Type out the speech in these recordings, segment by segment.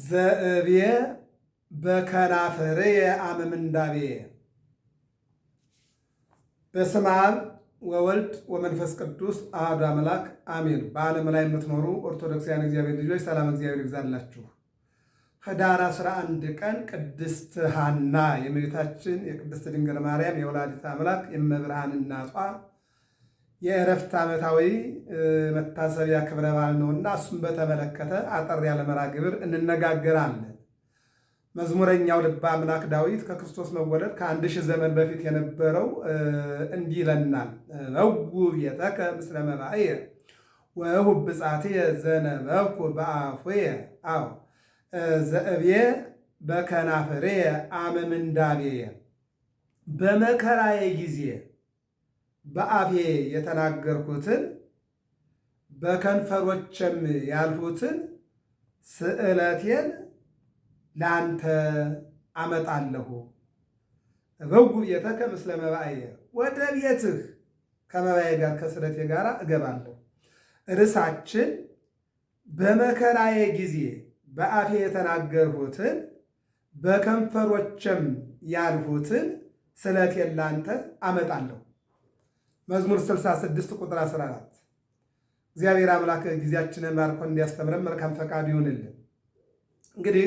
ዘእብየ በከናፍርየ አመምንዳቤ። በስመ አብ ወወልድ ወመንፈስ ቅዱስ አሐዱ አምላክ አሜን። በዓለም ላይ የምትኖሩ ኦርቶዶክሳውያን እግዚአብሔር ልጆች ሰላም እግዚአብሔር ይብዛላችሁ። ኅዳር 11 ቀን ቅድስት ሐና የእመቤታችን የቅድስት ድንግል ማርያም የወላዲተ አምላክ የእመብርሃን እናቷ የዕረፍት ዓመታዊ መታሰቢያ ክብረ በዓል ነውና እሱም በተመለከተ አጠር ያለ መርሐ ግብር እንነጋገራለን። መዝሙረኛው ልበ አምላክ ዳዊት ከክርስቶስ መወለድ ከ1000 ዘመን በፊት የነበረው እንዲህ ይለናል። በውብ ቤተከ ምስለ መባእየ ወእሁብ ብጻትየ ዘነበብኩ በአፉየ አው ዘእብየ በከናፍርየ አመምንዳቤየ። በመከራዬ ጊዜ በአፌ የተናገርኩትን በከንፈሮችም ያልሁትን ስዕለቴን ለአንተ አመጣለሁ። በውብ ቤተከ ምስለ መባእየ፣ ወደ ቤትህ ከመባዬ ጋር ከስዕለቴ ጋር እገባለሁ። ርዕሳችን በመከራዬ ጊዜ በአፌ የተናገርሁትን በከንፈሮችም ያልሁትን ስዕለቴን ለአንተ አመጣለሁ። መዝሙር 66 ቁጥር 14። እግዚአብሔር አምላክ ጊዜያችንን ባርኮ እንዲያስተምረን መልካም ፈቃድ ይሁንልን። እንግዲህ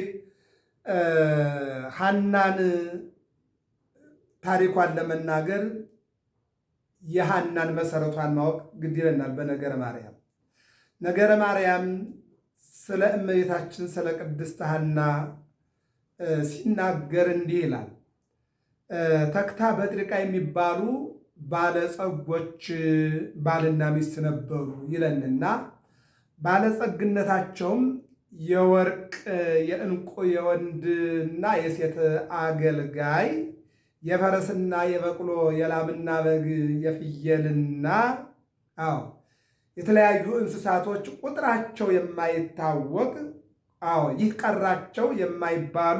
ሐናን ታሪኳን ለመናገር የሐናን መሰረቷን ማወቅ ግድ ይለናል። በነገረ ማርያም ነገረ ማርያም ስለ እመቤታችን ስለ ቅድስት ሐና ሲናገር እንዲህ ይላል። ተክታ በጥሪቃ የሚባሉ ባለጸጎች ባልና ሚስት ነበሩ ይለንና ባለጸግነታቸውም የወርቅ የዕንቁ የወንድና የሴት አገልጋይ የፈረስና የበቅሎ የላምና በግ የፍየልና የተለያዩ እንስሳቶች ቁጥራቸው የማይታወቅ ይህ ቀራቸው የማይባሉ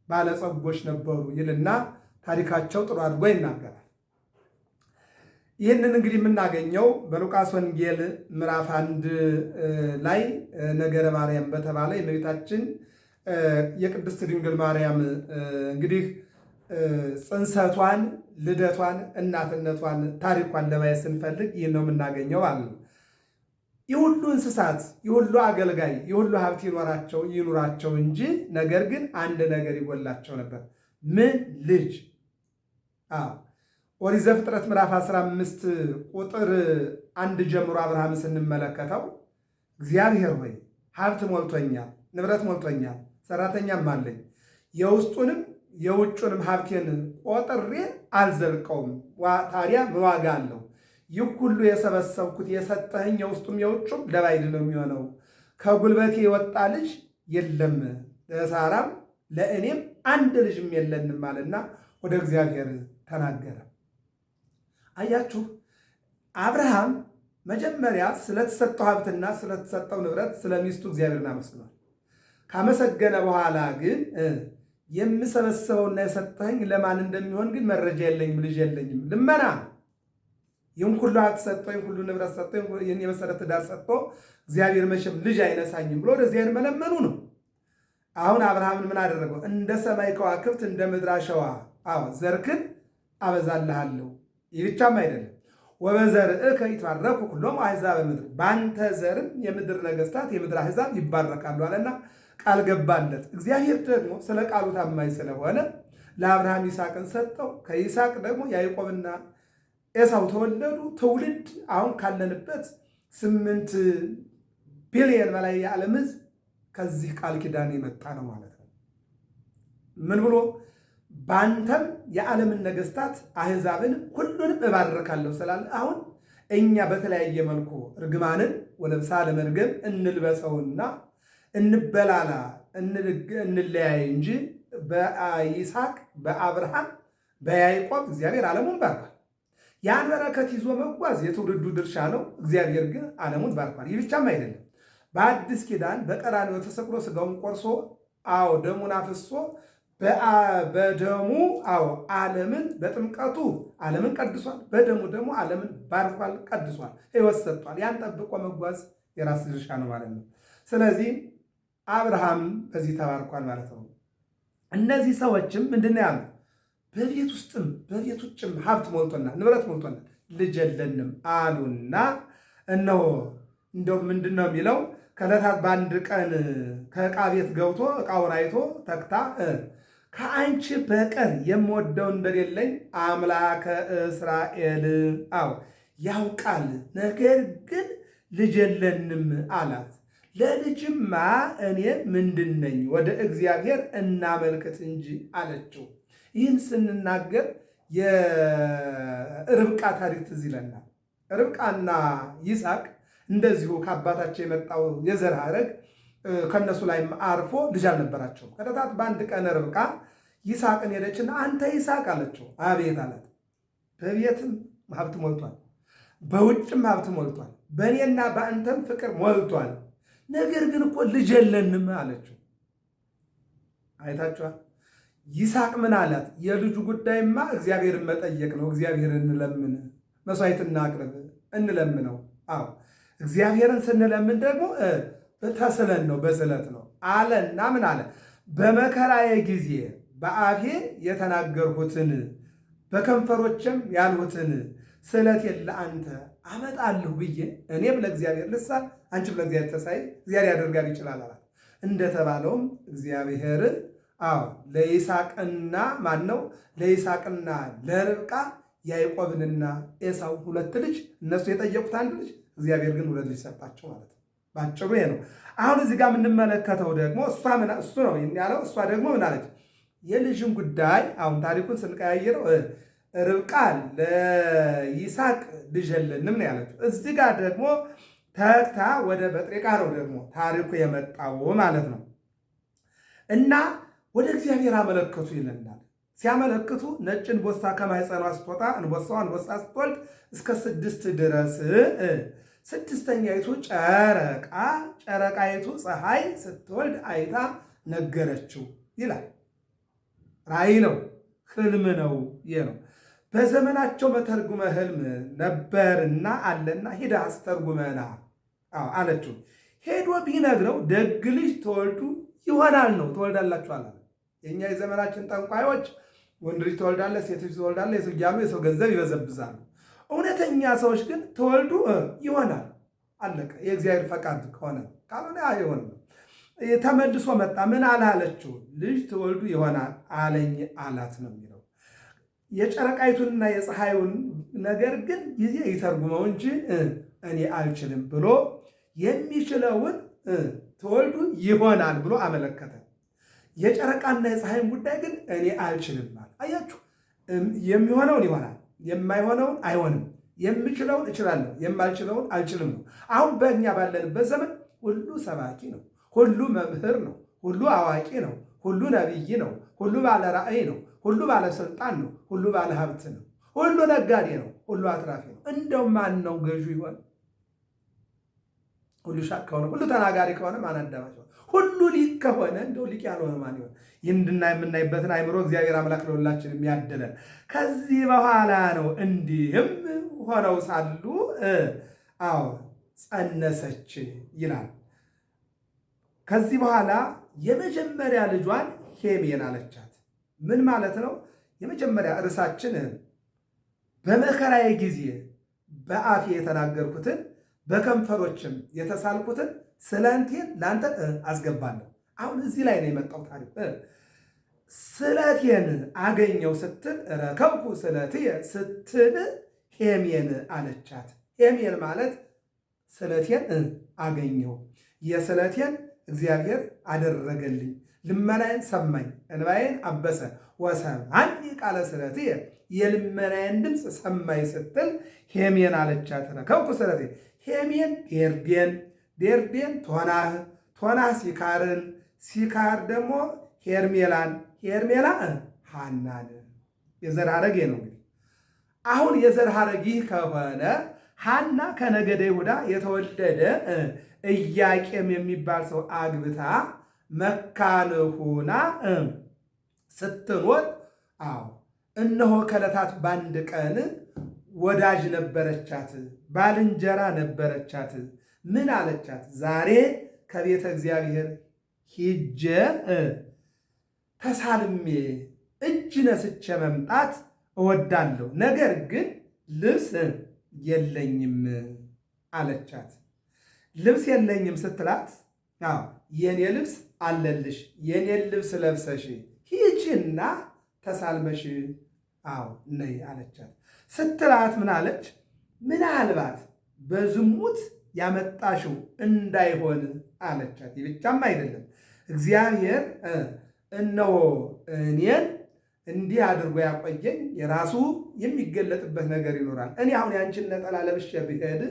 ባለጸጎች ነበሩ ይልና ታሪካቸው ጥሩ አድርጎ ይናገራል። ይህንን እንግዲህ የምናገኘው በሉቃስ ወንጌል ምዕራፍ 1 ላይ ነገረ ማርያም በተባለ የእመቤታችን የቅድስት ድንግል ማርያም እንግዲህ ጽንሰቷን፣ ልደቷን፣ እናትነቷን፣ ታሪኳን ለማየት ስንፈልግ ይህን ነው የምናገኘው አለ። የሁሉ እንስሳት፣ የሁሉ አገልጋይ፣ የሁሉ ሀብት ይኑራቸው እንጂ ነገር ግን አንድ ነገር ይጎላቸው ነበር። ምን? ልጅ። ኦሪት ዘፍጥረት ምዕራፍ 15 ቁጥር 1 ጀምሮ አብርሃም ስንመለከተው እግዚአብሔር ሆይ ሀብት ሞልቶኛል፣ ንብረት ሞልቶኛል፣ ሰራተኛም አለኝ፣ የውስጡንም የውጩንም ሀብቴን ቆጥሬ አልዘልቀውም። ታዲያ ምን ዋጋ አለው? ይህ ሁሉ የሰበሰብኩት የሰጠኸኝ የውስጡም የውጩም ለባዕድ ነው የሚሆነው። ከጉልበቴ የወጣ ልጅ የለም፣ ለሳራም ለእኔም አንድ ልጅም የለንም አለና ወደ እግዚአብሔር ተናገረ። አያችሁ፣ አብርሃም መጀመሪያ ስለተሰጠው ሀብትና ስለተሰጠው ንብረት ስለ ሚስቱ እግዚአብሔርን አመስግኗል። ካመሰገነ በኋላ ግን የምሰበሰበውና የሰጠኸኝ ለማን እንደሚሆን ግን መረጃ የለኝም፣ ልጅ የለኝም፣ ልመና ነው። ይህን ሁሉ ሀብት ሰጥቶ፣ ይህን ሁሉ ንብረት ሰጥቶ፣ ይህን የመሰረት ትዳር ሰጥቶ እግዚአብሔር መቼም ልጅ አይነሳኝም ብሎ ወደ እግዚአብሔር መለመኑ ነው። አሁን አብርሃምን ምን አደረገው? እንደ ሰማይ ከዋክብት እንደ ምድር አሸዋ ዘርክን አበዛልሃለሁ። ይህ ብቻም አይደለም፣ ወበዘርእከ ይትባረኩ ኩሎሙ አሕዛበ ምድር፣ በአንተ ዘርም የምድር ነገሥታት የምድር አሕዛብ ይባረካሉ አለና ቃል ገባለት። እግዚአብሔር ደግሞ ስለ ቃሉ ታማኝ ስለሆነ ለአብርሃም ይስሐቅን ሰጠው። ከይስሐቅ ደግሞ ያዕቆብና ኤሳው ተወለዱ። ትውልድ አሁን ካለንበት 8 ቢሊየን በላይ የዓለም ሕዝብ ከዚህ ቃል ኪዳን የመጣ ነው ማለት ነው። ምን ብሎ? በአንተም የዓለምን ነገሥታት አሕዛብን ሁሉንም እባርካለሁ ስላለ አሁን እኛ በተለያየ መልኩ እርግማንን ወለብሳ ለመርገም እንልበሰውና እንበላላ እንለያይ እንጂ በይስሐቅ በአብርሃም በያዕቆብ እግዚአብሔር ዓለሙን ባርኳል። ያን በረከት ይዞ መጓዝ የትውልዱ ድርሻ ነው። እግዚአብሔር ግን ዓለሙን ባርኳል። ይህ ብቻም አይደለም። በአዲስ ኪዳን በቀራንዮ ተሰቅሎ ሥጋውን ቆርሶ ደሙን አፍሶ በደሙ ዓለምን በጥምቀቱ ዓለምን ቀድሷል። በደሙ ደግሞ ዓለምን ባርኳል፣ ቀድሷል፣ ሕይወት ሰጥቷል። ያን ጠብቆ መጓዝ የራስ ድርሻ ነው ማለት ነው። ስለዚህ አብርሃም በዚህ ተባርኳል ማለት ነው። እነዚህ ሰዎችም ምንድን ነው ያሉት? በቤት ውስጥም በቤት ውጭም ሀብት ሞልቶናል፣ ንብረት ሞልቶናል፣ ልጅ የለንም አሉና እነሆ እንደው ምንድን ነው የሚለው ከዕለታት በአንድ ቀን ከዕቃ ቤት ገብቶ ዕቃውን አይቶ ተክታ ከአንቺ በቀር የምወደው እንደሌለኝ አምላከ እስራኤል ያውቃል፣ ነገር ግን ልጅ የለንም አላት። ለልጅማ እኔ ምንድን ነኝ? ወደ እግዚአብሔር እናመልክት እንጂ አለችው። ይህን ስንናገር የርብቃ ታሪክ ትዝ ይለናል። ርብቃና ይስሐቅ እንደዚሁ ከአባታቸው የመጣው የዘር ሐረግ ከእነሱ ላይም አርፎ ልጅ አልነበራቸውም። ከዕለታት በአንድ ቀን ርብቃ ይስሐቅን ሄደችና አንተ ይስሐቅ አለችው። አቤት አላት። በቤትም ሀብት ሞልቷል፣ በውጭም ሀብት ሞልቷል፣ በእኔና በአንተም ፍቅር ሞልቷል፣ ነገር ግን እኮ ልጅ የለንም አለችው። አይታችኋል። ይስሐቅ ምን አላት? የልጁ ጉዳይማ እግዚአብሔርን መጠየቅ ነው። እግዚአብሔርን እንለምን፣ መስዋዕት እናቅርብ፣ እንለምነው። አዎ እግዚአብሔርን ስንለምን ደግሞ ተስለን ነው፣ በስለት ነው አለና ምን አለ? በመከራዬ ጊዜ በአፌ የተናገርሁትን በከንፈሮችም ያልሁትን ስለቴን ለአንተ አመጣለሁ ብዬ እኔም ለእግዚአብሔር ልሳል፣ አንቺም ለእግዚአብሔር ተሳይ፣ እግዚአብሔር ያደርጋል ይችላል አላት። እንደተባለውም እግዚአብሔር ለይስሐቅና ማን ነው ለይስሐቅና ለርብቃ ያዕቆብንና ኤሳው ሁለት ልጅ፣ እነሱ የጠየቁት አንድ ልጅ፣ እግዚአብሔር ግን ሁለት ልጅ ሰጣቸው ማለት ነው። ባጭሩ ይሄ ነው። አሁን እዚህ ጋር የምንመለከተው ደግሞ እሱ ነው ያለው። እሷ ደግሞ ምን አለች? የልጅን ጉዳይ አሁን ታሪኩን ስንቀያየረው ርብቃ ለይስሐቅ ልጅ የለንም ነው ያለችው። እዚህ ጋር ደግሞ ተግታ ወደ በጥሬቃ ነው ደግሞ ታሪኩ የመጣው ማለት ነው። እና ወደ እግዚአብሔር አመለከቱ ይለናል። ሲያመለክቱ ነጭ እንቦሳ ከማኅፀኗ ስትወጣ እንቦሳዋ እንቦሳ ስትወልድ እስከ 6 ድረስ ስድስተኛይቱ ጨረቃይቱ ፀሐይ ስትወልድ አይታ ነገረችው ይላል። ራእይ ነው፣ ህልም ነው። ይህ ነው በዘመናቸው መተርጉመ ህልም ነበርና አለና ሂዳ አስተርጉመና አለችው። ሄዶ ቢነግረው ደግ ልጅ ተወልዱ ይሆናል ነው። ትወልዳላችሁ አለ። የእኛ የዘመናችን ጠንቋዮች ወንድ ልጅ ትወልዳለህ፣ ሴት ልጅ ትወልዳለህ እያሉ የሰው ገንዘብ ይበዘብዛሉ። እውነተኛ ሰዎች ግን ተወልዱ ይሆናል፣ አለቀ። የእግዚአብሔር ፈቃድ ከሆነ ካልሆነ አይሆንም። ተመልሶ መጣ። ምን አላለችው? ልጅ ትወልዱ ይሆናል አለኝ አላት ነው የሚለው። የጨረቃይቱንና የፀሐዩን ነገር ግን ጊዜ ይተርጉመው እንጂ እኔ አልችልም ብሎ የሚችለውን ተወልዱ ይሆናል ብሎ አመለከተ። የጨረቃና የፀሐይን ጉዳይ ግን እኔ አልችልም ማለት አያችሁ። የሚሆነውን ይሆናል፣ የማይሆነውን አይሆንም። የምችለውን እችላለሁ፣ የማልችለውን አልችልም ነው። አሁን በእኛ ባለንበት ዘመን ሁሉ ሰባኪ ነው፣ ሁሉ መምህር ነው፣ ሁሉ አዋቂ ነው፣ ሁሉ ነቢይ ነው፣ ሁሉ ባለ ራእይ ነው፣ ሁሉ ባለስልጣን ነው፣ ሁሉ ባለ ሀብት ነው፣ ሁሉ ነጋዴ ነው፣ ሁሉ አትራፊ ነው። እንደው ማን ነው ገዢ ይሆን? ሁሉ ሻቅ ከሆነ ሁሉ ተናጋሪ ከሆነ ማን አዳማጭ ሆነ? ሁሉ ሊቅ ከሆነ እንደው ሊቅ ያልሆነ ማን ይሆን? ይህንና የምናይበትን አይምሮ እግዚአብሔር አምላክ ለሁላችን የሚያድለን። ከዚህ በኋላ ነው እንዲህም ሆነው ሳሉ ጸነሰች ይላል። ከዚህ በኋላ የመጀመሪያ ልጇን ሄሜን አለቻት። ምን ማለት ነው? የመጀመሪያ ርዕሳችን በመከራዬ ጊዜ በአፌ የተናገርኩትን በከንፈሮችም የተሳልኩትን ስለቴን ለአንተ አስገባለሁ። አሁን እዚህ ላይ ነው የመጣው ታሪክ። ስለቴን አገኘው ስትል ረከብኩ ስለትየ ስትል ሄሜን አለቻት። ሄሜን ማለት ስለቴን አገኘው፣ የስለቴን እግዚአብሔር አደረገልኝ፣ ልመናዬን ሰማኝ፣ እንባዬን አበሰ፣ ወሰምዓኒ ቃለ ስለትየ የልመናዬን ድምፅ ሰማይ ስትል ሄሜን አለቻት። ረከብኩ ስለትየ ሄሜን ዴርዴን ቶናህ ሲካርን፣ ሲካር ደግሞ ሄርሜላን፣ ሄርሜላ ሐናን። የዘር ሐረግ ነው እንግዲህ። አሁን የዘር ሐረግ ይህ ከሆነ ሐና ከነገደ ይሁዳ የተወለደ ኢያቄም የሚባል ሰው አግብታ መካን ሆና ስትኖር እነሆ ከዕለታት በአንድ ቀን ወዳጅ ነበረቻት፣ ባልንጀራ ነበረቻት። ምን አለቻት? ዛሬ ከቤተ እግዚአብሔር ሂጄ ተሳልሜ እጅ ነስቼ መምጣት እወዳለሁ፣ ነገር ግን ልብስ የለኝም አለቻት። ልብስ የለኝም ስትላት የኔ ልብስ አለልሽ፣ የኔን ልብስ ለብሰሽ ሂጂና ተሳልመሽ ነይ አለቻት። ስትላት ምን አለች? ምናልባት በዝሙት ያመጣሽው እንዳይሆን አለቻት። ብቻም አይደለም እግዚአብሔር እነሆ እኔን እንዲህ አድርጎ ያቆየኝ የራሱ የሚገለጥበት ነገር ይኖራል። እኔ አሁን ያንቺን ነጠላ ለብሼ ብሄድ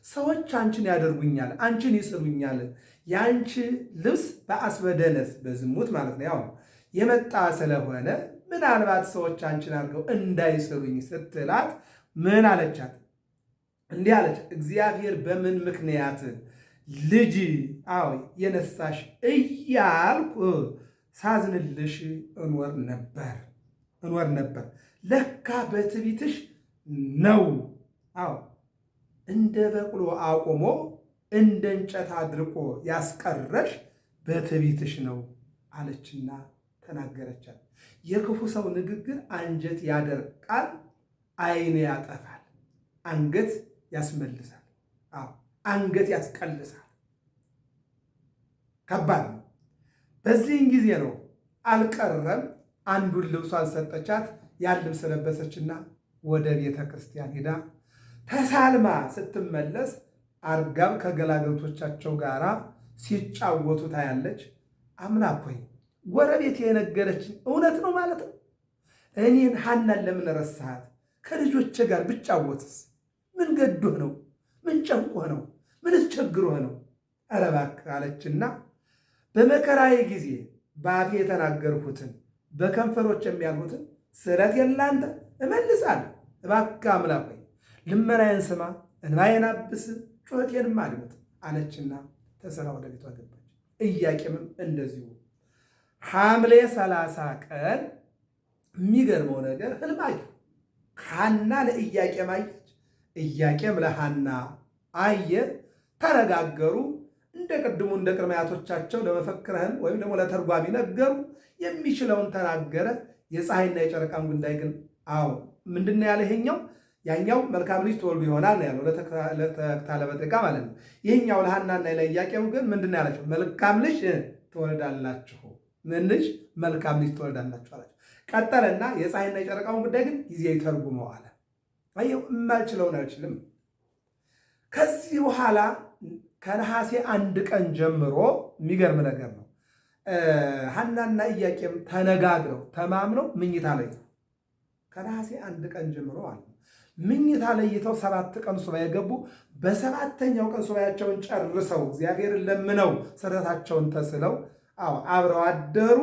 ሰዎች አንቺን ያደርጉኛል፣ አንቺን ይስሉኛል። ያንቺ ልብስ በአስበደነስ በዝሙት ማለት ነው ያው የመጣ ስለሆነ ምናልባት ሰዎች አንቺን አድርገው እንዳይስሉኝ ስትላት ምን አለቻት? እንዲህ አለች፣ እግዚአብሔር በምን ምክንያት ልጅ የነሳሽ እያልኩ ሳዝንልሽ እንወር ነበር። ለካ በትዕቢትሽ ነው እንደ በቅሎ አቁሞ እንደ እንጨት አድርቆ ያስቀረሽ በትዕቢትሽ ነው አለችና ተናገረቻት። የክፉ ሰው ንግግር አንጀት ያደርቃል፣ ዓይን ያጠፋል፣ አንገት ያስመልሳል፣ አንገት ያስቀልሳል። ከባድ ነው። በዚህን ጊዜ ነው አልቀረም አንዱን ልብሷን ሰጠቻት። ያን ልብስ ለበሰችና ወደ ቤተ ክርስቲያን ሄዳ ተሳልማ ስትመለስ አርጋብ ከገላገልቶቻቸው ጋር ሲጫወቱ ታያለች። አምላክ ሆይ ጎረቤት የነገረችኝ እውነት ነው ማለት ነው? እኔን ሐናን ለምን ረሳሃት? ከልጆች ጋር ብጫወትስ ምን ገዶህ ነው? ምን ጨንቆህ ነው? ምንስ ቸግሮህ ነው? ኧረ እባክህ አለችና በመከራዬ ጊዜ በአፌ የተናገርሁትን በከንፈሮች የሚያልሁትን ስእለቴን ላንተ እመልሳለሁ። እባክህ አምላክ ሆይ ልመናዬን ስማ፣ እንባዬን አብስ፣ ጩኸቴንም አድምጥ አለችና ተሰራ ወደ ቤቷ ገባች። ኢያቄምም እንደዚሁ ሐምሌ 30 ቀን የሚገርመው ነገር ሕልም አየ። ሐና ለኢያቄም አየች፣ ኢያቄም ለሐና አየ። ተነጋገሩ። እንደ ቅድሙ እንደ ቅድመ አያቶቻቸው ለመፈክረህን ወይም ደግሞ ለተርጓሚ ነገሩ። የሚችለውን ተናገረ። የፀሐይና የጨረቃን ጉዳይ ግን ምንድን ያለ ይሄኛው ያኛው መልካም ልጅ ትወልዱ ይሆናል ነው ያለው፣ ለተክታለ በጥቃ ማለት ነው። ይህኛው ለሐናና ለኢያቄም ግን ምንድን ያላቸው? መልካም ልጅ ትወልዳላችሁ። ምን ልጅ? መልካም ልጅ ትወልዳላችሁ አላቸው። ቀጠለና የፀሐይና የጨረቃውን ጉዳይ ግን ጊዜ ይተርጉመው አለ። አየው፣ የማልችለውን አልችልም። ከዚህ በኋላ ከነሐሴ 1 ቀን ጀምሮ የሚገርም ነገር ነው። ሐናና ኢያቄም ተነጋግረው ተማምነው ምኝታ ለይተው ከነሐሴ 1 ቀን ጀምሮ አለ ምኝታ ለይተው 7 ቀን ሱባኤ ገቡ። በሰባተኛው ቀን ሱባኤያቸውን ጨርሰው እግዚአብሔርን ለምነው ስረታቸውን ተስለው አብረው አደሩ።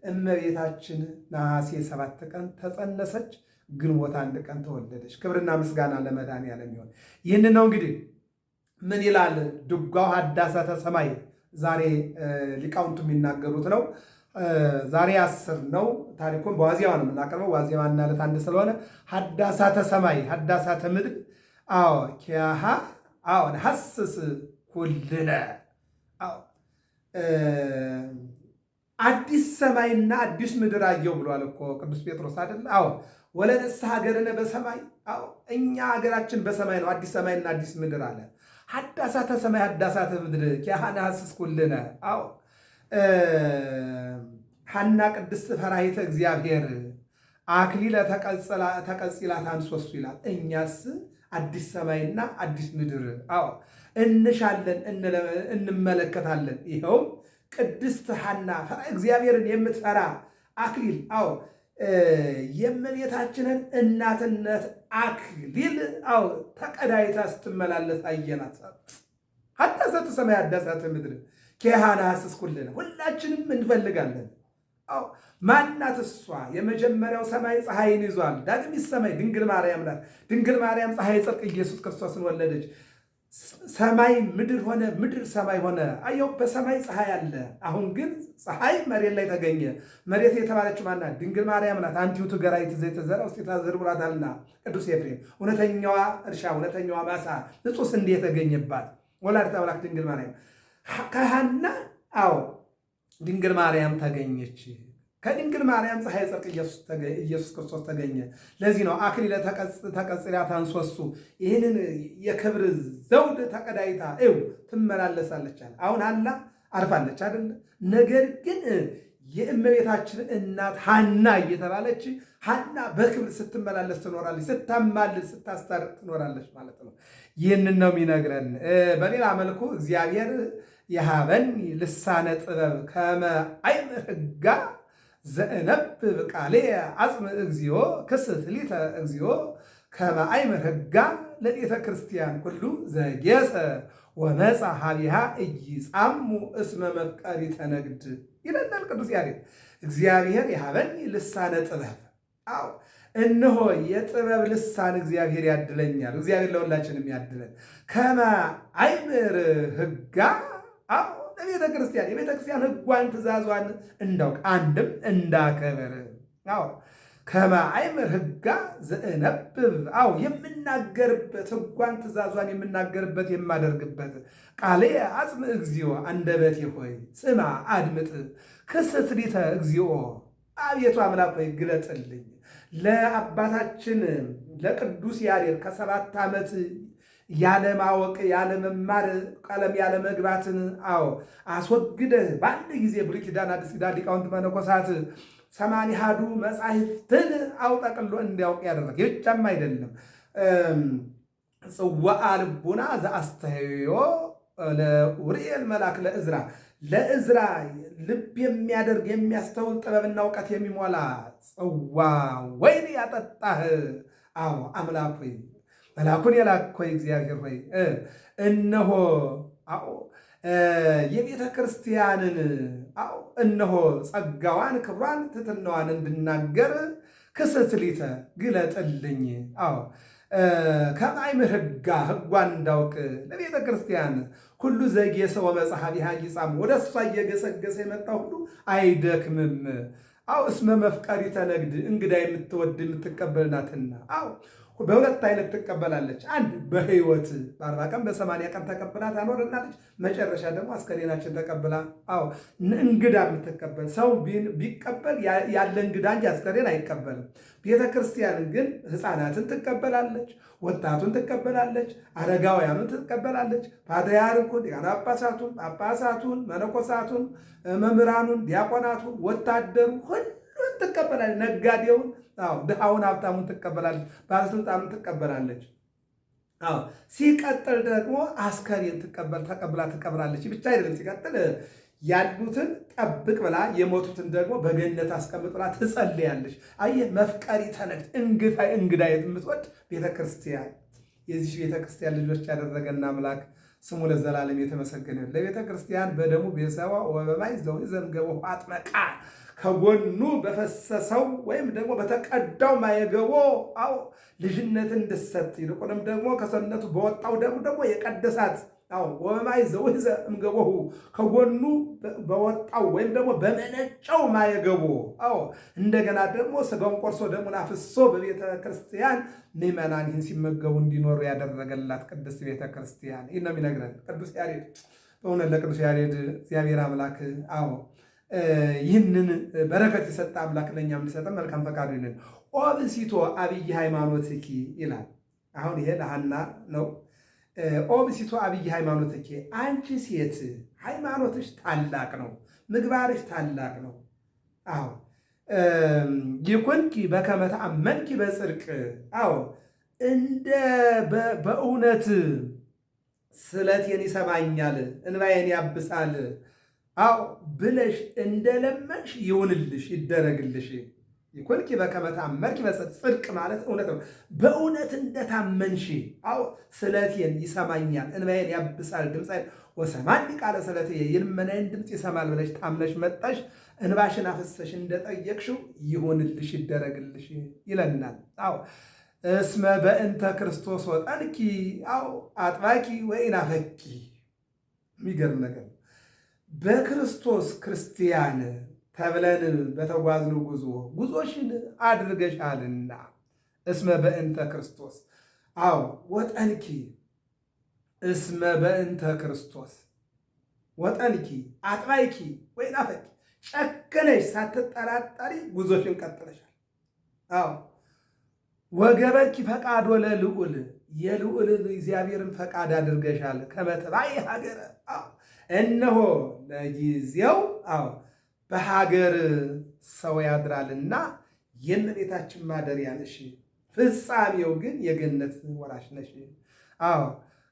እመቤታችን ነሐሴ 7 ቀን ተጸነሰች፣ ግንቦት 1 ቀን ተወለደች። ክብርና ምስጋና ለመድኃኔዓለም ይሁን። ይህን ነው እንግዲህ ምን ይላል ድጓው ሀዳሳተ ሰማይ። ዛሬ ሊቃውንቱ የሚናገሩት ነው። ዛሬ 10 ነው። ታሪኩን በዋዜማ ነው የምናቀርበው። ዋዜማና ዕለት አንድ ስለሆነ ሀዳሳተ ሰማይ ሀዳሳተ ምድር ኪያሃ ሐስስ ኩልነ አዲስ ሰማይና አዲስ ምድር አየው ብሏል እኮ ቅዱስ ጴጥሮስ አይደል? ወለነሳ ሀገርነ በሰማይ እኛ ሀገራችን በሰማይ ነው። አዲስ ሰማይና አዲስ ምድር አለ። ሀዳሳተ ሰማይ ሀዳሳተ ምድር ኪያሃ ሐስስ ኩልነ ሐና ቅድስት ፈራሂተ እግዚአብሔር አክሊለ ተቀጽላት አንሶሱ ይላል። እኛስ አዲስ ሰማይና አዲስ ምድር እንሻለን እንመለከታለን። ይኸውም ቅድስት ሐና እግዚአብሔርን የምትፈራ አክሊል የእመቤታችንን እናትነት አክሊል ተቀዳይታ ስትመላለስ አየናት። ሀዳሳተ ሰማይ ሀዳሳተ ምድር ኪያሃ ሐስስ ኩልነ ሁላችንም እንፈልጋለን። ማናት እሷ? የመጀመሪያው ሰማይ ፀሐይን ይዟል። ዳግሚት ሰማይ ድንግል ማርያም ናት። ድንግል ማርያም ፀሐይ ጽድቅ ኢየሱስ ክርስቶስን ወለደች። ሰማይ ምድር ሆነ፣ ምድር ሰማይ ሆነ። አየው፣ በሰማይ ፀሐይ አለ። አሁን ግን ፀሐይ መሬት ላይ ተገኘ። መሬት የተባለችው ማናት? ድንግል ማርያም ናት። አንቲ ውእቱ ገራይት ዘይትዘራ ውስቴታ ዘርቡራታልና ቅዱስ ኤፍሬም። እውነተኛዋ እርሻ፣ እውነተኛዋ ማሳ፣ ንጹሕ ስንዴ የተገኘባት ወላዲተ አምላክ ድንግል ማርያም ከሐና ድንግል ማርያም ተገኘች። ከድንግል ማርያም ፀሐይ ጽድቅ ኢየሱስ ክርስቶስ ተገኘ። ለዚህ ነው አክሊለ ተቀጽላ ታንሶሱ ይህንን የክብር ዘውድ ተቀዳይታ ትመላለሳለች አለ። አሁን ሐና አርፋለች አይደለ? ነገር ግን የእመቤታችን እናት ሐና እየተባለች ሐና በክብር ስትመላለስ ትኖራለች፣ ስታማልድ ስታስታርቅ ትኖራለች ማለት ነው። ይህንን ነው የሚነግረን። በሌላ መልኩ እግዚአብሔር የሃበን ልሳነ ጥበብ ከመ አይምር ሕጋ ዘእነብብ ቃሌ አጽም እግዚኦ ክስት ሊተ እግዚኦ ከመ አይምር ሕጋ ለቤተ ክርስቲያን ኩሉ ዘጌሰ ወመጻ ሀቢሃ ኢይጻሙ እስመ መፍቀሪተ ነግድ ይለናል ቅዱስ ያሬድ። እግዚአብሔር የሃበኒ ልሳነ ጥበብ። አዎ እነሆ የጥበብ ልሳን እግዚአብሔር ያድለኛል። እግዚአብሔር ለሁላችንም ያድለን። ከመ አይምር ሕጋ አዎ ለቤተ ክርስቲያን የቤተ ክርስቲያን ሕጓን ትእዛዟን እንዳውቅ አንድም እንዳከብር። አዎ ከመ አይምር ሕጋ ዘእነብብ አዎ የምናገርበት ሕጓን ትእዛዟን የምናገርበት የማደርግበት ቃሌ አጽም እግዚኦ አንደበቴ ሆይ ስማ አድምጥ ክስት ሊተ እግዚኦ አቤቱ አምላክ ሆይ ግለጥልኝ። ለአባታችን ለቅዱስ ያሬድ ከ7 ዓመት ያለማወቅ ያለመማር ቀለም ያለመግባትን አዎ አስወግደህ በአንድ ጊዜ ብሉይ ኪዳን አዲስ ኪዳን ሊቃውንት መነኮሳት 80 መጻሕፍትን አውጠቅሎ እንዲያውቅ ያደረገ ብቻም አይደለም። ጽዋአ ልቡና ዘአስተህዮ ለኡርኤል መልአክ ለዕዝራ ልብ የሚያደርግ የሚያስተውል ጥበብና እውቀት የሚሞላ ጽዋ ወይን ያጠጣህ አዎ አምላክ ሆይ መልአኩን የላክ ሆይ እግዚአብሔር ሆይ እነሆ አዎ የቤተ ክርስቲያንን አዎ እነሆ ጸጋዋን ክብሯን ትሕትናዋን እንድናገር ክስት ሊተ ግለጥልኝ። አዎ ከመ አይምር ሕጋ ሕጓን እንዳውቅ ለቤተ ክርስቲያን ሁሉ ዘጌሰ ወመጽአ ሀቢሃ ይጻም ወደ እሷ እየገሰገሰ የመጣ ሁሉ አይደክምም። አዎ እስመ መፍቀሪተ ነግድ እንግዳ የምትወድ የምትቀበል ናትና። አዎ በሁለት አይነት ትቀበላለች። አንድ በሕይወት በ40 ቀን በ80 ቀን ተቀብላ ታኖርናለች። መጨረሻ ደግሞ አስከሬናችን ተቀብላ አዎ እንግዳ የምትቀበል ሰው ቢቀበል ያለ እንግዳ እንጂ አስከሬን አይቀበልም። ቤተ ክርስቲያን ግን ሕፃናትን ትቀበላለች፣ ወጣቱን ትቀበላለች፣ አረጋውያኑን ትቀበላለች፣ ፓትርያርኩን፣ ሊቃነ ጳጳሳቱን፣ መነኮሳቱን፣ መምህራኑን፣ ዲያቆናቱን፣ ወታደሩ ሁሉን ትቀበላለች። ነጋዴውን ድሃውን ሀብታሙን ትቀበላለች፣ ባለስልጣኑን ትቀበላለች። ሲቀጥል ደግሞ አስከሬን ተቀብላ ትቀብራለች። ብቻ አይደለም፣ ሲቀጥል ያሉትን ጠብቅ ብላ የሞቱትን ደግሞ በገነት አስቀምጥ ብላ ትጸልያለች። አየህ መፍቀሪተ ነግድ እንግዳ የምትወድ ቤተክርስቲያን የዚህ ቤተክርስቲያን ልጆች ያደረገና አምላክ ስሙ ለዘላለም የተመሰገነ። ለቤተ ክርስቲያን በደሙ ቤሰዋ ወበማይ ዘምገቦ አጥመቃ ከጎኑ በፈሰሰው ወይም ደግሞ በተቀዳው ማየገቦ አው ልጅነትን እንድሰጥ ይልቁንም ደግሞ ከሰውነቱ በወጣው ደግሞ የቀደሳት አው ወበማይ ዘምገቦ ከጎኑ በወጣው ወይም ደግሞ በመነጨው ማየገቦ አው እንደገና ደግሞ ስጋውን ቆርሶ ደሙን አፍሶ በቤተ ክርስቲያን ምዕመናን ይህን ሲመገቡ እንዲኖሩ ያደረገላት ቅድስት ቤተ ክርስቲያን ይህን ነው የሚነግረን ቅዱስ ያሬድ። በእውነት ለቅዱስ ያሬድ እግዚአብሔር አምላክ አዎ ይህንን በረከት የሰጠ አምላክ ለእኛም እንዲሰጠን መልካም ፈቃዱ ይልን። ኦብሲቶ አብይ ሃይማኖትኪ ይላል። አሁን ይሄ ለሐና ነው። ኦብሲቶ አብይ ሃይማኖትኪ አንቺ ሴት ሃይማኖትሽ ታላቅ ነው፣ ምግባርሽ ታላቅ ነው። አዎ ይኩንኪ በከመ ተአመንኪ በጽድቅ አዎ እንደ በእውነት ስለቴን ይሰማኛል እንባዬን ያብሳል አዎ ብለሽ እንደለመንሽ ይሁንልሽ ይደረግልሽ። ይኩንኪ በከመ ተአመንኪ በጽድቅ ማለት እውነት ነው። በእውነት እንደታመንሽ አዎ ስለቴን ይሰማኛል እንባዬን ያብሳል ድምፄን ወሰማኒ ቃለ ስለትየ የልመናዬን ድምፅ ይሰማል ብለሽ ታምነሽ መጣሽ። እንባሽን አፈሰሽ እንደጠየቅሽው ይሁንልሽ ይደረግልሽ ይለናል። አዎ እስመ በእንተ ክርስቶስ ወጠንኪ አዎ አጥባኪ ወኢናፈኪ። የሚገርም ነገር በክርስቶስ ክርስቲያን ተብለን በተጓዝነው ጉዞሽን አድርገሻልና እስመ በእንተ ክርስቶስ አዎ ወጠንኪ እስመ በእንተ ክርስቶስ ወጠንኪ አጥባይኪ ወይናፈቂ ጨከነሽ ሳትጠራጠሪ ጉዞሽን ቀጥለሻል። አዎ ወገበኪ ፈቃድ ለልዑል የልዑልን እግዚአብሔርን ፈቃድ አድርገሻል። ከመትባይ ሀገረ እነሆ ለጊዜው በሀገር ሰው ያድራልና የእመቤታችን ማደሪያ ነሽ፣ ፍጻሜው ግን የገነት ወራሽ ነሽ።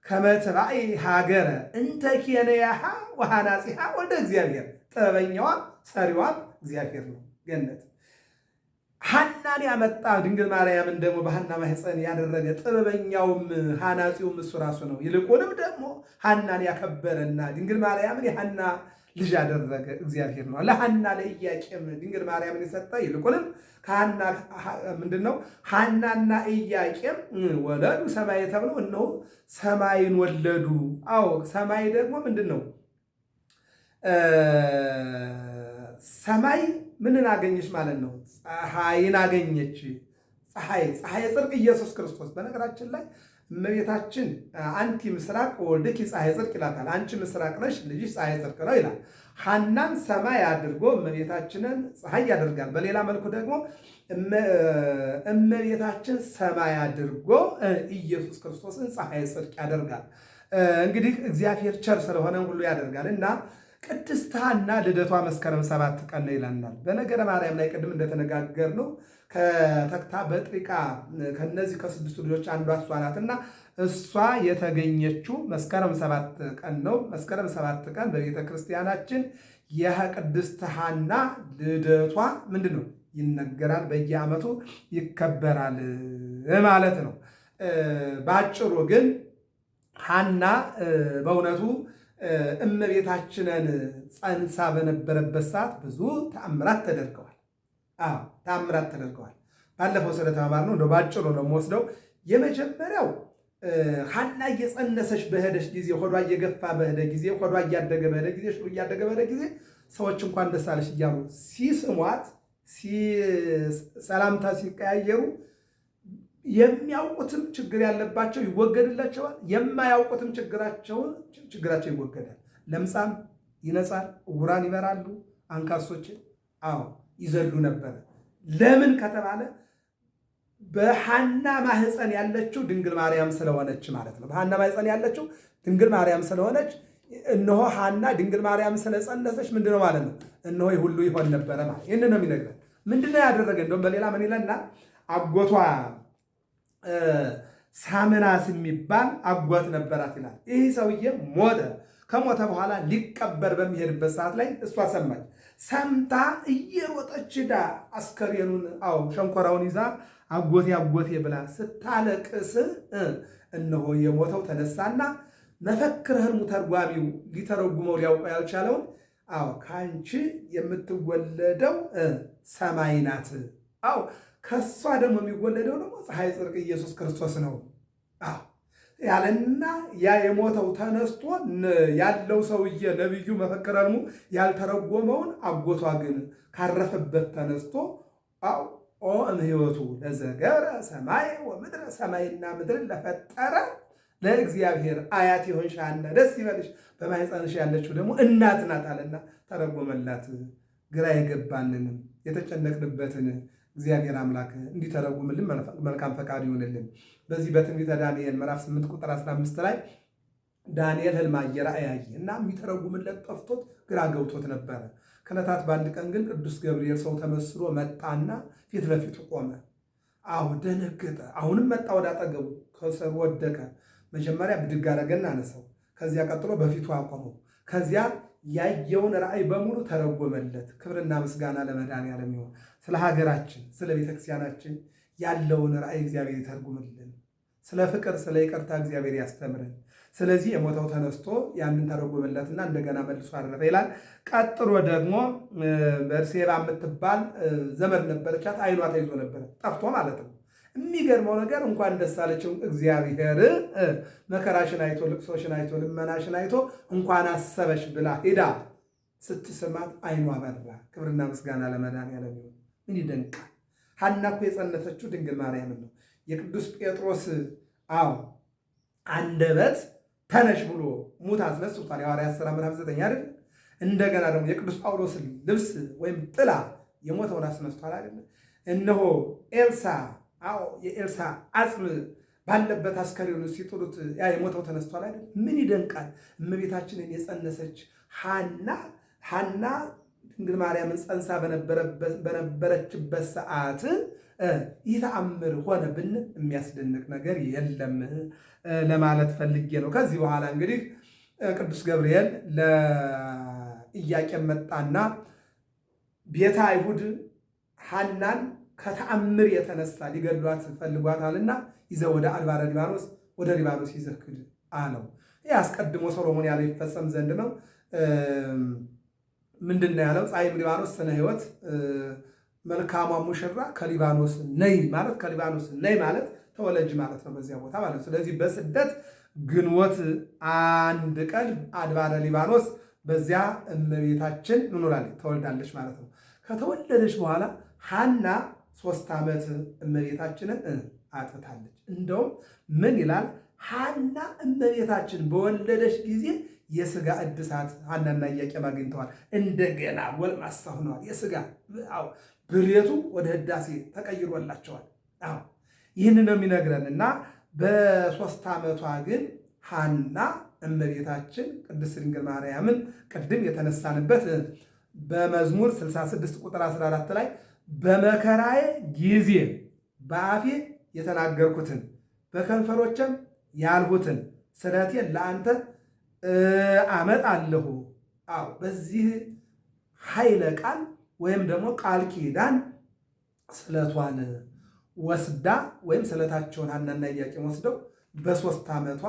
ከመትባይ ሀገረ እንተ ኬንያሃ ወሃናጺሃ ወልደ እግዚአብሔር ጥበበኛዋም ሰሪዋም እግዚአብሔር ነው። ገነት ሐናን ያመጣ ድንግል ማርያምን ደግሞ በሐና ማኅፀን ያደረገ ጥበበኛውም ሐናጺውም እሱ ራሱ ነው። ይልቁንም ደግሞ ሐናን ያከበረና ድንግል ማርያምን የሐና ልጅ ያደረገ እግዚአብሔር ነው። ለሐና ለኢያቄም ድንግል ማርያምን የሰጠ ይልቁንም ከሐና ምንድነው ሐናና ኢያቄም ወለዱ ሰማይ ተብለው እነሆ ሰማይን ወለዱ። ሰማይ ደግሞ ምንድነው? ሰማይ ምንን አገኘች ማለት ነው? ፀሐይን አገኘች። ፀሐይ ጽድቅ ኢየሱስ ክርስቶስ። በነገራችን ላይ እመቤታችን አንቲ ምስራቅ ወልድኪ ፀሐይ ጽድቅ ይላታል። አንቺ ምስራቅ ነሽ ልጅሽ ፀሐይ ጽድቅ ነው ይላል። ሐናን ሰማይ አድርጎ እመቤታችንን ፀሐይ ያደርጋል። በሌላ መልኩ ደግሞ እመቤታችን ሰማይ አድርጎ ኢየሱስ ክርስቶስን ፀሐይ ጽድቅ ያደርጋል። እንግዲህ እግዚአብሔር ቸር ስለሆነ ሁሉ ያደርጋል እና ቅድስት ሐና ልደቷ መስከረም 7 ቀን ነው ይላናል። በነገረ ማርያም ላይ ቅድም እንደተነጋገርነው ከተክታ በጥሪቃ ከነዚህ ከስድስቱ ልጆች አንዷ እሷ ናትና እሷ የተገኘችው መስከረም 7 ቀን ነው። መስከረም 7 ቀን በቤተ ክርስቲያናችን የቅድስት ሐና ልደቷ ምንድን ነው ይነገራል፣ በየዓመቱ ይከበራል ማለት ነው። በአጭሩ ግን ሐና በእውነቱ እመቤታችንን ጸንሳ በነበረበት ሰዓት ብዙ ተአምራት ተደርገዋል። ተአምራት ተደርገዋል። ባለፈው ስለተማማርነው እንደው ባጭሩ ነው የምወስደው። የመጀመሪያው ሐና እየጸነሰች በሄደች ጊዜ፣ ሆዷ እየገፋ በሄደ ጊዜ፣ ሆዷ እያደገ በሄደ ጊዜ፣ ሽሉ እያደገ በሄደ ጊዜ ሰዎች እንኳን ደስ አለሽ እያሉ ሲስሟት፣ ሰላምታ ሲቀያየሩ የሚያውቁትም ችግር ያለባቸው ይወገድላቸዋል፣ የማያውቁትም ችግራቸው ይወገዳል። ለምጻም ይነጻል፣ ዕውራን ይበራሉ፣ አንካሶችን ይዘሉ ነበረ። ለምን ከተባለ በሐና ማህፀን ያለችው ድንግል ማርያም ስለሆነች ማለት ነው። በሐና ማህፀን ያለችው ድንግል ማርያም ስለሆነች እነሆ ሐና ድንግል ማርያም ስለጸነሰች ምንድነው ማለት ነው? እነሆ ሁሉ ይሆን ነበረ ማለት ይህን ነው የሚነግረን። ምንድነው ያደረገ? እንደውም በሌላ ምን ይለና አጎቷ ሳምናስ የሚባል አጎት ነበራት ይላል። ይህ ሰውዬ ሞተ። ከሞተ በኋላ ሊቀበር በሚሄድበት ሰዓት ላይ እሷ ሰማች። ሰምታ እየሮጠች ዳ አስከሬኑን ሸንኮራውን ይዛ አጎቴ አጎቴ ብላ ስታለቅስ እነሆ የሞተው ተነሳና መፈክረ ሕልሙ ተርጓሚው ሊተረጉመው ሊያውቀው ያልቻለውን ከአንቺ የምትወለደው ሰማይ ናት፣ ከእሷ ደግሞ የሚወለደው ደግሞ ፀሐይ ጽድቅ ኢየሱስ ክርስቶስ ነው ያለና ያ የሞተው ተነስቶ ያለው ሰውዬ ነቢዩ መፈክረ ሕልሙ ያልተረጎመውን አጎቷ ግን ካረፈበት ተነስቶ እምሕይወቱ ለዘገብረ ሰማይ ወምድረ ሰማይና ምድርን ለፈጠረ ለእግዚአብሔር አያት የሆንሽ ሐና ደስ ይበልሽ፣ በማኅፀንሽ ያለችው ደግሞ እናት ናት አለና ተረጎመላት። ግራ የገባንንም የተጨነቅንበትን እግዚአብሔር አምላክ እንዲተረጉምልን መልካም ፈቃድ ይሆንልን። በዚህ በትንቢተ ዳንኤል ምዕራፍ 8 ቁጥር 15 ላይ ዳንኤል ሕልም አየ፣ ራእይ አየ እና የሚተረጉምለት ጠፍቶት ግራ ገብቶት ነበረ። ከዕለታት በአንድ ቀን ግን ቅዱስ ገብርኤል ሰው ተመስሎ መጣና ፊት ለፊቱ ቆመ። ደነገጠ። አሁንም መጣ ወደ አጠገቡ፣ ከስር ወደቀ። መጀመሪያ ብድግ አደረገና አነሳው። ከዚያ ቀጥሎ በፊቱ አቆመው። ከዚያ ያየውን ራእይ በሙሉ ተረጎመለት። ክብርና ምስጋና ለመድኃኔዓለም ይሁን። ስለ ሀገራችን፣ ስለ ቤተክርስቲያናችን ያለውን ራእይ እግዚአብሔር ይተርጉምልን። ስለ ፍቅር፣ ስለ ይቅርታ እግዚአብሔር ያስተምረን። ስለዚህ የሞተው ተነስቶ ያንን ተረጎመለትና እንደገና መልሶ አረፈ ይላል። ቀጥሎ ደግሞ በርሴባ የምትባል ዘመድ ነበረቻት። አይኗ ተይዞ ነበረ፣ ጠፍቶ ማለት ነው። የሚገርመው ነገር እንኳን ደስ አለችው እግዚአብሔር መከራሽን አይቶ ልቅሶሽን አይቶ ልመናሽን አይቶ እንኳን አሰበሽ ብላ ሄዳ ስትስማት አይኗ በራ። ክብርና ምስጋና ለመድኃኔዓለም ይሁን። ምን ይደንቃል! ሐና እኮ የጸነሰችው ድንግል ማርያምን ነው። የቅዱስ ጴጥሮስ አንደበት ተነሽ ብሎ ሙት አስነስቷል። የሐዋርያት ሥራ ምዕራፍ 9 አይደል? እንደገና ደግሞ የቅዱስ ጳውሎስን ልብስ ወይም ጥላ የሞተውን አስነስቷል አይደል? እነሆ ኤልሳ የኤልሳ አጽም ባለበት አስከሬኑ ሲጥሉት ያ የሞተው ተነስቷል አይደል? ምን ይደንቃል! እመቤታችንን የጸነሰች ሐና ድንግል ማርያምን ጸንሳ በነበረችበት ሰዓት ይህ ተአምር ሆነ ብንል የሚያስደንቅ ነገር የለም ለማለት ፈልጌ ነው። ከዚህ በኋላ እንግዲህ ቅዱስ ገብርኤል ለኢያቄም መጣና ቤተ አይሁድ ሐናን ከተአምር የተነሳ ሊገድሏት ፈልጓታልና ይዘው ወደ አድባረ ሊባኖስ ወደ ሊባኖስ ይዘህ ሂድ አለው። ይህ አስቀድሞ ሰሎሞን ያለው ይፈጸም ዘንድ ነው። ምንድን ነው ያለው? ፀሐይም ሊባኖስ ስነ ሕይወት መልካሟ ሙሽራ ከሊባኖስ ነይ ማለት ተወለጅ ማለት ነው በዚያ ቦታ ማለት ነው። ስለዚህ በስደት ግንቦት 1 ቀን አድባረ ሊባኖስ በዚያ እመቤታችን እንኖራለች ተወልዳለች ማለት ነው። ከተወለደች በኋላ ሐና 3 ዓመት እመቤታችንን አጥብታለች። እንደውም ምን ይላል? ሐና እመቤታችን በወለደች ጊዜ የሥጋ እድሳት ሐናና ኢያቄም አግኝተዋል። እንደገና ጎልማሳ ሆነዋል። የሥጋ ብሬቱ ወደ ህዳሴ ተቀይሮላቸዋል። ይህን ነው የሚነግረን እና በ3 ዓመቷ ግን ሐና እመቤታችን ቅድስት ድንግል ማርያምን ቅድም የተነሳንበት በመዝሙር 66 ቁጥር 14 ላይ በመከራዬ ጊዜ በአፌ የተናገርኩትን በከንፈሮችም ያልሁትን ስለቴን ለአንተ አመጣለሁ። በዚህ ኃይለ ቃል ወይም ደግሞ ቃል ኪዳን ስለቷን ወስዳ ወይም ስለታቸውን ሐናና ኢያቄም ወስደው በ3 ዓመቷ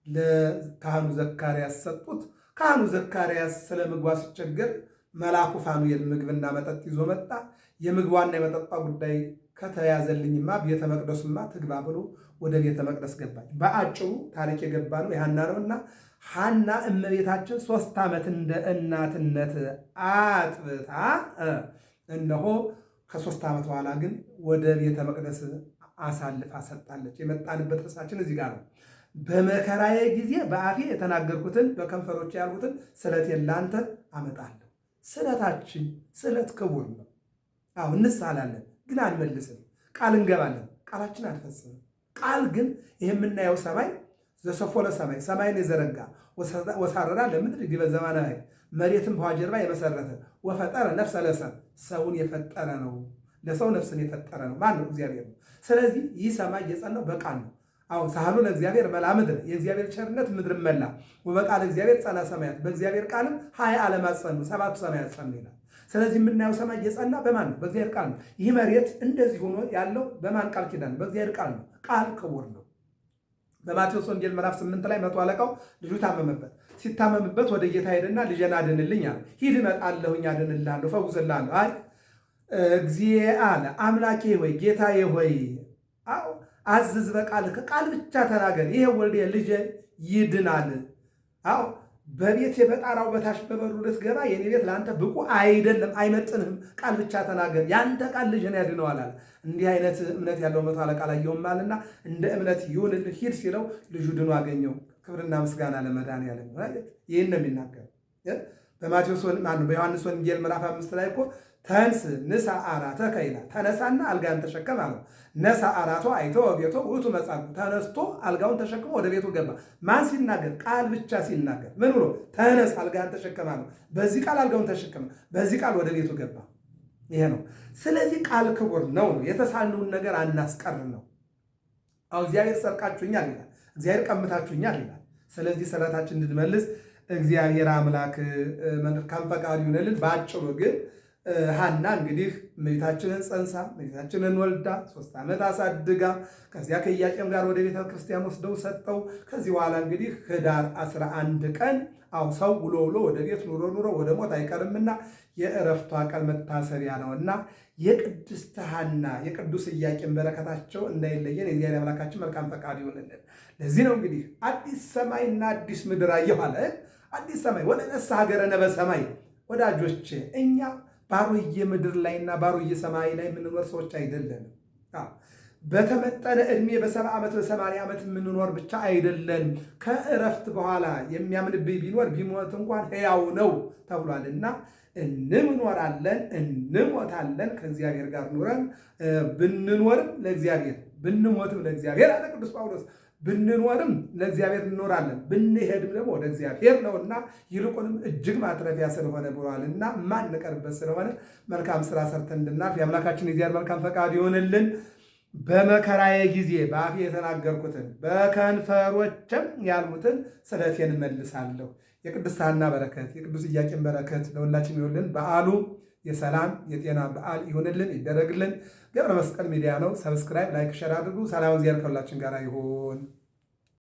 ለካህኑ ዘካርያስ ሰጡት። ካህኑ ዘካርያስ ስለ ምግቧ ሲቸገር መልአኩ ፋኑኤል ምግብና መጠጥ ይዞ መጣ። የምግቧና የመጠጧ ጉዳይ ከተያዘልኝማ ቤተ መቅደሱማ ትግባ ብሎ ወደ ቤተ መቅደስ ገባች። በአጭሩ ታሪክ የገባ ነው የሐና ነውና ሐና እመቤታችን 3 ዓመት እንደ እናትነት አጥብታ እነሆ ከ3 ዓመት በኋላ ግን ወደ ቤተ መቅደስ አሳልፋ ሰጣለች። የመጣንበት ርዕሳችን እዚህ ጋር ነው። በመከራዬ ጊዜ በአፌ የተናገርኩትን በከንፈሮች ያልሁትን ስለቴን ላንተ አመጣለሁ። ስለታችን ስለት ክቡር ነው። እንሳላለን ግን አንመልስም። ቃል እንገባለን፣ ቃላችን አንፈጽምም። ቃል ግን ይህ የምናየው ሰማይ ዘሰፎ ለሰማይ ሰማይን የዘረጋ ወሳረራ ለምድር ዲበ ዘማናዊ መሬትን በውኃ ጀርባ የመሰረተ ወፈጠረ ነፍሰ ለሰብ ሰውን የፈጠረ ነው። ለሰው ነፍስን የፈጠረ ነው። ማን ነው? እግዚአብሔር ነው። ስለዚህ ይህ ሰማይ የጸናው በቃል ነው። ሳህሉ ለእግዚአብሔር መላ ምድር የእግዚአብሔር ቸርነት ምድርን መላ ወበቃል እግዚአብሔር ጸና ሰማያት በእግዚአብሔር ቃልም 20 ዓለማት ጸኑ 7 ሰማያት ጸኑ ይላል። ስለዚህ የምናየው ሰማይ የጸና በማን ነው? በእግዚአብሔር ቃል ነው። ይህ መሬት እንደዚህ ሆኖ ያለው በማን ቃል ኪዳን ነው? በእግዚአብሔር ቃል ነው። ቃል ክቡር ነው። በማቴዎስ ወንጌል ምዕራፍ 8 ላይ 100 አለቃው ልጁ ታመመበት። ሲታመምበት ወደ ጌታ ሄደና ልጄን አድንልኝ አለ። ሂድ እመጣለሁኝ፣ አድንልሃለሁ፣ እፈውስልሃለሁ። አይ እግዚእ አለ አምላኬ ሆይ ጌታዬ ሆይ አዝዝ በቃልህ፣ ቃል ብቻ ተናገር፣ ይሄ ወልዴ ልጄ ይድናል። በቤት በጣራው በታች በበሩ ልትገባ የኔ ቤት ለአንተ ብቁ አይደለም፣ አይመጥንህም። ቃል ብቻ ተናገር፣ ያንተ ቃል ልጅን ያድነዋል አለ። እንዲህ አይነት እምነት ያለው 100 አለቃ አላየሁማልና እንደ እምነት ይሁንልህ ሂድ ሲለው ልጁ ድኖ አገኘው። ክብርና ምስጋና ለመድኃኒዓለም። ይህን ነው የሚናገር በዮሐንስ ወንጌል ምዕራፍ 5 ላይ እኮ ተንስ ንሳ አራተከ ይላል። ተነሳና አልጋን ተሸከም አለው። ነሳ አራቶ አይቶ ቤቶ ውእቱ መጻጉዕ፣ ተነስቶ አልጋውን ተሸክሞ ወደ ቤቱ ገባ። ማን ሲናገር? ቃል ብቻ ሲናገር ምን ብሎ? ተነስ አልጋን ተሸከም አለው። በዚህ ቃል አልጋውን ተሸከመ፣ በዚህ ቃል ወደ ቤቱ ገባ። ይሄ ነው። ስለዚህ ቃል ክቡር ነው። የተሳልነውን ነገር አናስቀር ነው። እግዚአብሔር ሰርቃችሁኛል ይላል፣ እግዚአብሔር ቀምታችሁኛል ይላል። ስለዚህ ስለታችን እንድንመልስ እግዚአብሔር አምላክ መልካም ፈቃዱ ይሁንልን። በአጭሩ ግን ሐና እንግዲህ እመቤታችንን ጸንሳ እመቤታችንን ወልዳ 3 ዓመት አሳድጋ ከዚያ ከኢያቄም ጋር ወደ ቤተ ክርስቲያን ወስደው ሰጠው። ከዚህ በኋላ እንግዲህ ኅዳር 11 ቀን ሰው ውሎ ወደ ቤት ኑሮ ወደ ሞት አይቀርምና የዕረፍቷ ቀን መታሰቢያ ነውና የቅድስት ሐና የቅዱስ ኢያቄም በረከታቸው እንዳይለየን የእግዚአብሔር አምላካችን መልካም ፈቃዱ ይሁንልን። ለዚህ ነው እንግዲህ አዲስ ሰማይና አዲስ ምድር አየሁ አለ። አዲስ ሰማይ ወለነሳ ሀገረ ነበ ሰማይ። ወዳጆቼ እኛ ባሮዬ ምድር ላይና ባሮዬ ሰማይ ላይ የምንኖር ሰዎች አይደለንም። በተመጠነ ዕድሜ በ70 ዓመት በ80 ዓመት የምንኖር ብቻ አይደለንም። ከእረፍት በኋላ የሚያምንብኝ ቢኖር ቢሞት እንኳን ሕያው ነው ተብሏልና እንኖራለን፣ እንሞታለን። ከእግዚአብሔር ጋር ኑረን ብንኖርም ለእግዚአብሔር ብንሞትም ለእግዚአብሔር አለ ቅዱስ ጳውሎስ። ብንኖርም ለእግዚአብሔር እንኖራለን፣ ብንሄድም ደግሞ ወደ እግዚአብሔር ነውና ይልቁንም እጅግ ማትረፊያ ስለሆነ ብሏልና ማንቀርበት ስለሆነ መልካም ስራ ሰርተን እንድናልፍ የአምላካችን የእግዚአብሔር መልካም ፈቃድ ይሆንልን። በመከራዬ ጊዜ በአፌ የተናገርኩትን በከንፈሮችም ያልሁትን ስለቴን እመልሳለሁ። የቅድስት ሐና በረከት የቅዱስ ኢያቄም በረከት ለሁላችን ይሁንልን። በዓሉ የሰላም የጤና በዓል ይሁንልን፣ ይደረግልን። ገብረ መስቀል ሚዲያ ነው። ሰብስክራይብ፣ ላይክ፣ ሸር አድርጉ። ሰላም እግዚአብሔር ከሁላችን ጋር ይሁን።